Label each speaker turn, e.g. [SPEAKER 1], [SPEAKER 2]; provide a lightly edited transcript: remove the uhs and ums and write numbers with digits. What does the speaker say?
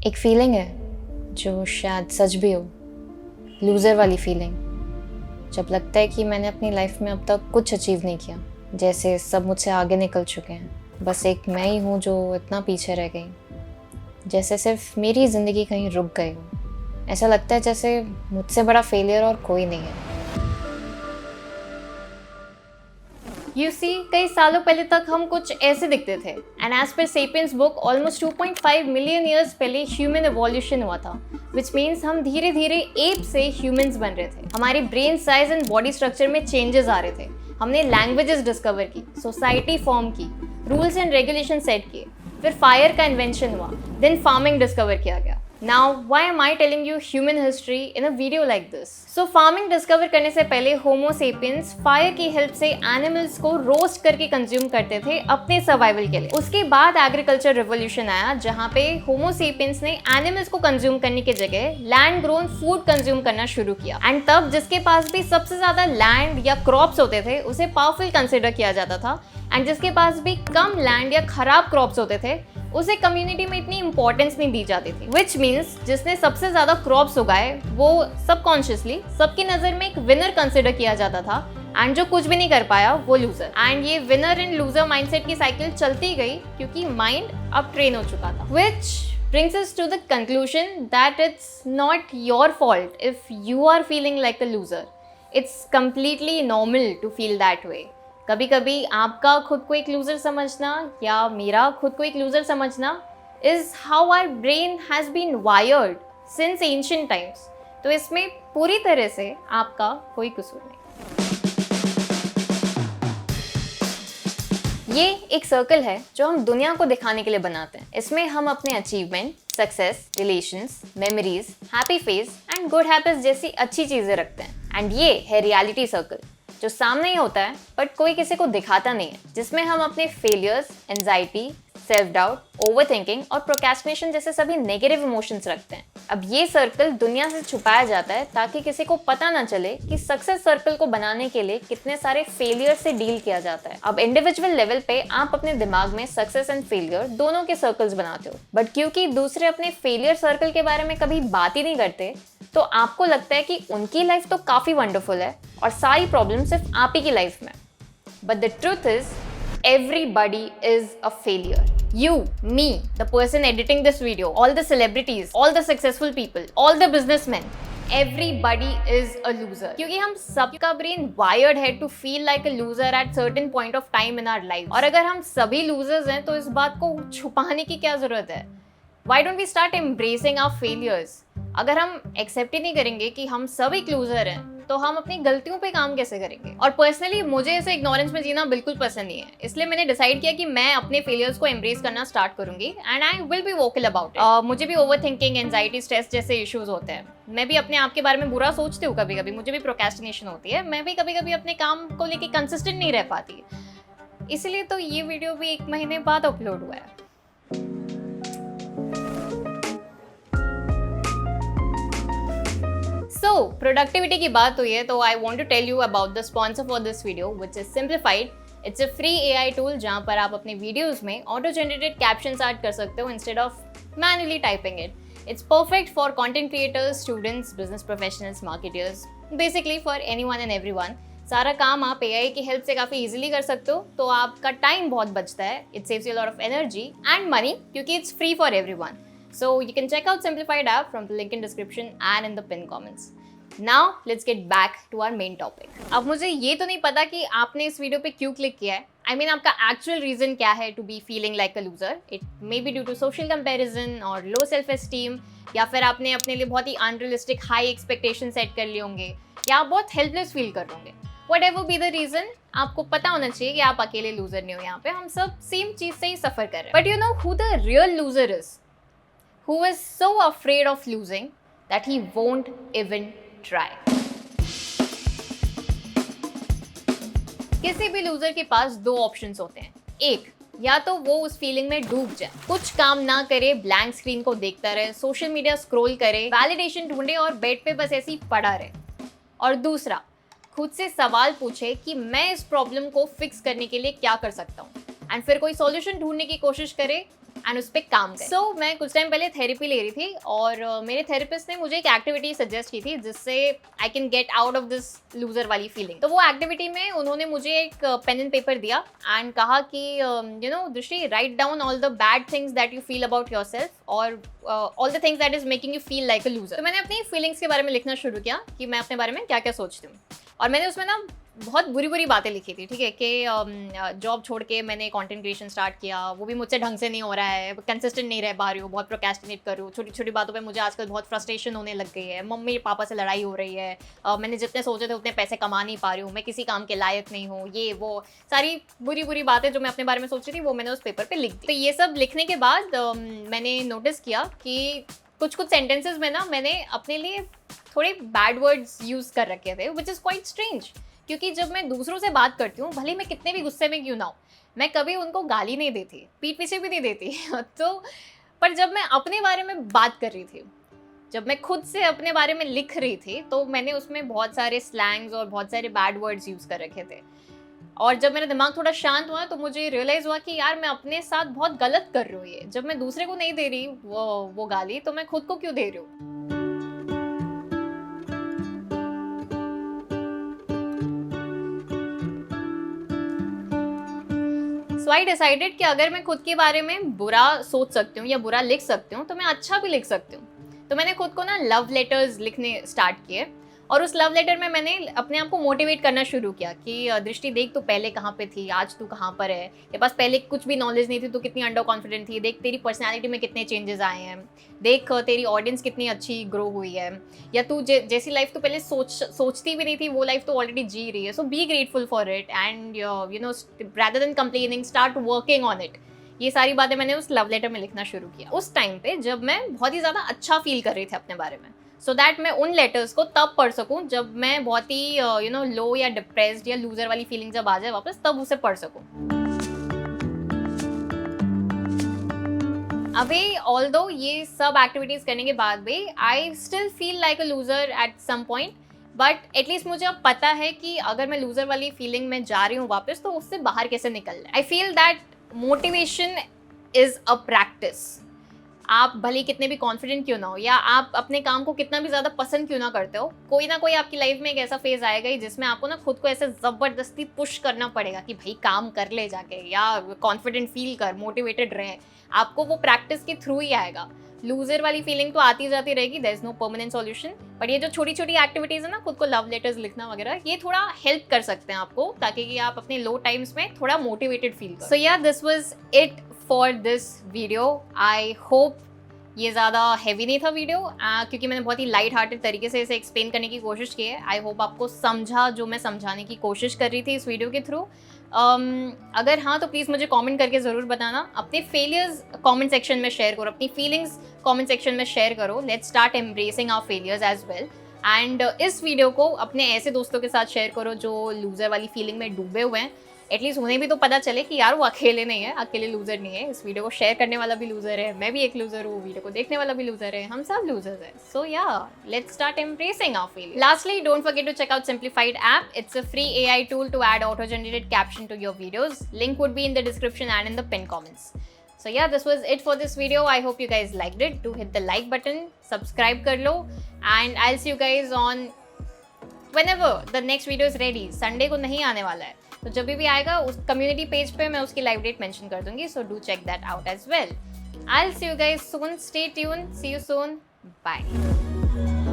[SPEAKER 1] एक फीलिंग है जो शायद सच भी हो, लूज़र वाली फीलिंग। जब लगता है कि मैंने अपनी लाइफ में अब तक कुछ अचीव नहीं किया, जैसे सब मुझसे आगे निकल चुके हैं, बस एक मैं ही हूँ जो इतना पीछे रह गई, जैसे सिर्फ मेरी ज़िंदगी कहीं रुक गई हो। ऐसा लगता है जैसे मुझसे बड़ा फेलियर और कोई नहीं है।
[SPEAKER 2] You see, कई सालों पहले तक हम कुछ ऐसे दिखते थे and as per sapiens book almost 2.5 million years पहले ह्यूमन एवोल्यूशन हुआ था, विच मीन्स हम धीरे धीरे एप से ह्यूमंस बन रहे थे। हमारे brain size and body structure में चेंजेस आ रहे थे। हमने लैंग्वेजेस डिस्कवर की, सोसाइटी फॉर्म की, रूल्स एंड रेगुलेशन सेट किए, फिर फायर का इन्वेंशन हुआ, देन फार्मिंग डिस्कवर किया गया। Now, why am I telling you human history in a video like this? So, farming discover करने से पहले होमो सेपियंस फायर की हेल्प से एनिमल्स को रोस्ट करके कंज्यूम करते थे अपने सर्वाइवल के लिए। उसके बाद एग्रीकल्चर रिवोल्यूशन आया, जहाँ पे होमो सेपियंस ने एनिमल्स को कंज्यूम करने की जगह लैंड ग्रोन फूड कंज्यूम करना शुरू किया। एंड तब जिसके पास भी सबसे ज्यादा लैंड या क्रॉप्स होते थे उसे पावरफुल कंसिडर किया जाता था, एंड जिसके पास भी कम लैंड या खराब क्रॉप्स होते थे उसे कम्युनिटी में इतनी इंपॉर्टेंस नहीं दी जाती थी। विच मीन्स जिसने सबसे ज्यादा क्रॉप्स उगाए वो सबकॉन्शियसली सबकी नजर में एक विनर कंसिडर किया जाता था, एंड जो कुछ भी नहीं कर पाया वो लूजर। एंड ये विनर एंड लूजर माइंडसेट की साइकिल चलती गई क्योंकि माइंड अब ट्रेन हो चुका था। विच brings us to the conclusion that it's not your fault if you are feeling like a loser. It's completely normal to feel that way. कभी कभी आपका खुद को एक लूज़र समझना या मेरा खुद को एक लूज़र समझना is how our brain has been wired since ancient times. तो इसमें पूरी तरह से आपका कोई कसूर नहीं। ये एक सर्कल है जो हम दुनिया को दिखाने के लिए बनाते हैं। इसमें हम अपने achievement, success, relations, memories, happy face and good habits जैसी अच्छी चीज़ें रखते हैं। एंड ये है रियलिटी सर्कल, जो सामने ही होता है बट कोई किसी को दिखाता नहीं है, जिसमें हम अपने failures, anxiety, self doubt, overthinking और प्रोक्रेस्टिनेशन जैसे सभी नेगेटिव इमोशंस रखते हैं। अब ये सर्कल दुनिया से छुपाया जाता है ताकि किसी को पता ना चले कि सक्सेस सर्कल को बनाने के लिए कितने सारे फेलियर से डील किया जाता है। अब इंडिविजुअल लेवल पे आप अपने दिमाग में सक्सेस एंड फेलियर दोनों के सर्कल्स बनाते हो, बट क्योंकि दूसरे अपने फेलियर सर्कल के बारे में कभी बात ही नहीं करते तो आपको लगता है कि उनकी लाइफ तो काफी वंडरफुल है और सारी प्रॉब्लम सिर्फ आप ही की लाइफ में। But the truth is everybody is a failure. You, me, the person editing this video, all the celebrities, all the successful people, all the businessmen, everybody is a loser. क्योंकि हम सबका brain wired है to feel like a loser at certain point of time in our life. और अगर हम सभी losers हैं तो इस बात को छुपाने की क्या जरूरत है? Why don't we start embracing our failures? अगर हम एक्सेप्ट ही नहीं करेंगे कि हम सब एक लूजर हैं तो हम अपनी गलतियों पे काम कैसे करेंगे? और पर्सनली मुझे ऐसे इग्नोरेंस में जीना बिल्कुल पसंद नहीं है, इसलिए मैंने डिसाइड किया कि मैं अपने फेलियर्स को एम्ब्रेस करना स्टार्ट करूंगी and I will be vocal about it. मुझे भी ओवर थिंकिंग, एंजाइटी, स्ट्रेस जैसे इश्यूज होते हैं। मैं भी अपने आप के बारे में बुरा सोचती हूँ, कभी कभी मुझे भी प्रोक्रेस्टिनेशन होती है। मैं भी कभी कभी अपने काम को लेकर कंसिस्टेंट नहीं रह पाती, इसलिए तो ये वीडियो भी 1 महीने बाद अपलोड हुआ है। So, प्रोडक्टिविटी की बात हुई है तो I want to tell you about the sponsor for this video which is simplified. It's a free AI tool जहाँ पर आप अपने वीडियोज में ऑटो जनरेटेड कैप्शंस ऐड कर सकते हो instead of manually typing it. It's perfect for content creators, students, business professionals, marketers, basically for anyone and everyone. सारा काम आप AI की हेल्प से काफ़ी इजीली कर सकते हो, तो आपका टाइम बहुत बचता है। It saves you lot of energy and money क्योंकि it's free for everyone. So you can check out Simplified app from the link in description and in the pinned comments. Now let's get back to our main topic. अब मुझे ये तो नहीं पता कि आपने इस वीडियो पे क्यों क्लिक किया है। I mean आपका actual reason क्या है to be feeling like a loser? It may be due to social comparison or low self esteem, या फिर आपने अपने लिए बहुत ही unrealistic high expectation set कर लिए होंगे, या आप बहुत helpless feel कर रहे होंगे। Whatever be the reason, आपको पता होना चाहिए कि आप अकेले loser नहीं हो। यहाँ पे हम सब सेम चीज से ही सफर कर रहे हैं। But you know who the real loser is? Who is so afraid of losing that he won't even try. किसी भी लूजर के पास 2 ऑप्शंस होते हैं। एक, या तो वो उस फीलिंग में डूब जाए, कुछ काम ना करे, ब्लैंक स्क्रीन को देखता रहे, सोशल मीडिया स्क्रॉल करे, वैलिडेशन ढूंढे और बेड पे बस ऐसे ही पड़ा रहे। और दूसरा, खुद से सवाल पूछे कि मैं इस प्रॉब्लम को फिक्स करने के लिए क्या कर सकता हूँ, एंड फिर कोई सॉल्यूशन ढूंढने की कोशिश करे एंड उस पर काम करें। सो मैं कुछ टाइम पहले थेरेपी ले रही थी और मेरे थेरेपिस्ट ने मुझे एक एक्टिविटी सजेस्ट की थी जिससे I can get out of this loser वाली फीलिंग। तो वो एक्टिविटी में उन्होंने मुझे एक पेन एंड पेपर दिया एंड कहा कि you know Drishti, write down all the bad things that you feel about yourself और all the things that is making you feel like a loser. तो मैंने अपनी फीलिंग्स के बारे में लिखना शुरू किया कि मैं अपने बारे में क्या क्या सोचती हूँ। और मैंने उसमें ना बहुत बुरी बुरी बातें लिखी थी, ठीक है, कि जॉब छोड़ के मैंने कंटेंट क्रिएशन स्टार्ट किया, वो भी मुझसे ढंग से नहीं हो रहा है, कंसिस्टेंट नहीं रह पा रही हूँ, बहुत प्रोक्रेस्टिनेट कर रही हूँ, छोटी छोटी बातों पे मुझे आजकल बहुत फ्रस्ट्रेशन होने लग गई है, मम्मी पापा से लड़ाई हो रही है, मैंने जितने सोचे थे उतने पैसे कमा नहीं पा रही हूँ, मैं किसी काम के लायक नहीं हूँ, ये वो सारी बुरी बुरी बातें जो मैं अपने बारे में सोच रही थी वो मैंने उस पेपर पर लिख दी। तो ये सब लिखने के बाद मैंने नोटिस किया कि कुछ कुछ सेंटेंसेज में ना मैंने अपने लिए थोड़े बैड वर्ड्स यूज़ कर रखे थे, विच इज़ क्वाइट स्ट्रेंज। क्योंकि जब मैं दूसरों से बात करती हूँ, भले मैं कितने भी गुस्से में क्यों ना हूँ, मैं कभी उनको गाली नहीं देती, पीठ पीछे भी नहीं देती तो पर जब मैं अपने बारे में बात कर रही थी, जब मैं खुद से अपने बारे में लिख रही थी, तो मैंने उसमें बहुत सारे स्लैंग्स और बहुत सारे बैड वर्ड्स यूज़ कर रखे थे। और जब मेरा दिमाग थोड़ा शांत हुआ तो मुझे रियलाइज़ हुआ कि यार मैं अपने साथ बहुत गलत कर रही हूँ। ये जब मैं दूसरे को नहीं दे रही वो गाली, तो मैं खुद को क्यों दे रही हूँ। सो आई डिसाइडेड कि अगर मैं खुद के बारे में बुरा सोच सकती हूँ या बुरा लिख सकती हूँ तो मैं अच्छा भी लिख सकती हूँ। तो मैंने खुद को ना लव लेटर्स लिखने स्टार्ट किए और उस लव लेटर में मैंने अपने आप को मोटिवेट करना शुरू किया कि दृष्टि देख, तू पहले कहाँ पे थी, आज तू कहाँ पर है, तेरे पास पहले कुछ भी नॉलेज नहीं थी, तू कितनी अंडर कॉन्फिडेंट थी, देख तेरी पर्सनैलिटी में कितने चेंजेस आए हैं, देख तेरी ऑडियंस कितनी अच्छी ग्रो हुई है, या तू जैसी लाइफ तो पहले सोचती भी नहीं थी वो लाइफ तो ऑलरेडी जी रही है। So be grateful for it and you know rather than complaining start working on it. ये सारी बातें मैंने उस लव लेटर में लिखना शुरू किया उस टाइम पे जब मैं बहुत ही ज़्यादा अच्छा फील कर रही थी अपने बारे में, सो दैट मैं उन लेटर्स को तब पढ़ सकूं जब मैं बहुत ही यू नो लो या डिप्रेस्ड या लूजर वाली फीलिंग जब आ जाए वापस, तब उसे पढ़ सकूं। अभी ऑल्दो ये सब एक्टिविटीज़ करने के बाद भी I still feel like a loser at some point, but at least मुझे अब पता है कि अगर मैं लूजर वाली फीलिंग में जा रही हूँ वापस तो उससे बाहर कैसे निकलना है। I feel that motivation is a practice. आप भले कितने भी कॉन्फिडेंट क्यों ना हो या आप अपने काम को कितना भी ज़्यादा पसंद क्यों ना करते हो, कोई ना कोई आपकी लाइफ में एक ऐसा फेज आएगा ही जिसमें आपको ना खुद को ऐसे ज़बरदस्ती पुश करना पड़ेगा कि भाई काम कर ले जाके, या कॉन्फिडेंट फील कर, मोटिवेटेड रहे। आपको वो प्रैक्टिस के थ्रू ही आएगा। लूजर वाली फीलिंग तो आती जाती रहेगी, there is no permanent solution, but ये जो छोटी छोटी एक्टिविटीज़ है ना, खुद को लव लेटर्स लिखना वगैरह, ये थोड़ा हेल्प कर सकते हैं आपको, ताकि कि आप अपने लो टाइम्स में थोड़ा मोटिवेटेड फील करो। सो या this was it for this video. I hope ये ज़्यादा हैवी नहीं था वीडियो, क्योंकि मैंने बहुत ही लाइट हार्टेड तरीके से इसे एक्सप्लेन करने की कोशिश की है। आई होप आपको समझा जो मैं समझाने की कोशिश कर रही थी इस वीडियो के थ्रू। अगर हाँ तो प्लीज़ मुझे कमेंट करके ज़रूर बताना। अपने फेलियर्स कमेंट सेक्शन में शेयर करो, अपनी फीलिंग्स कमेंट सेक्शन में शेयर करो। Let's start embracing our failures as well. And इस वीडियो को अपने ऐसे दोस्तों के साथ शेयर करो जो लूज़र वाली फीलिंग में डूबे हुए हैं। एटलीस्ट उन्हें भी तो पता चले कि यार वो अकेले नहीं है, अकेले लूजर नहीं है। इस वीडियो को शेयर करने वाला भी लूजर है, मैं भी एक लूजर हूँ, वीडियो को देखने वाला भी लूजर है, हम सब लूजर्स हैं। सो या let's start embracing our failure. Lastly, don't forget to check out Simplified app. It's a free AI tool to add auto-generated caption to your videos. Link would be in the description and in the pinned comments. So yeah, this was it for this video. I hope you guys liked it. Do hit the like button, subscribe कर लो, and I'll see you guys on whenever the next video is ready. Sunday को नहीं आने वाला है, तो जब भी आएगा उस कम्युनिटी पेज पे मैं उसकी लाइव डेट मेंशन कर दूंगी, so do check that out as well. I will see you guys soon, stay tune, see you soon, bye.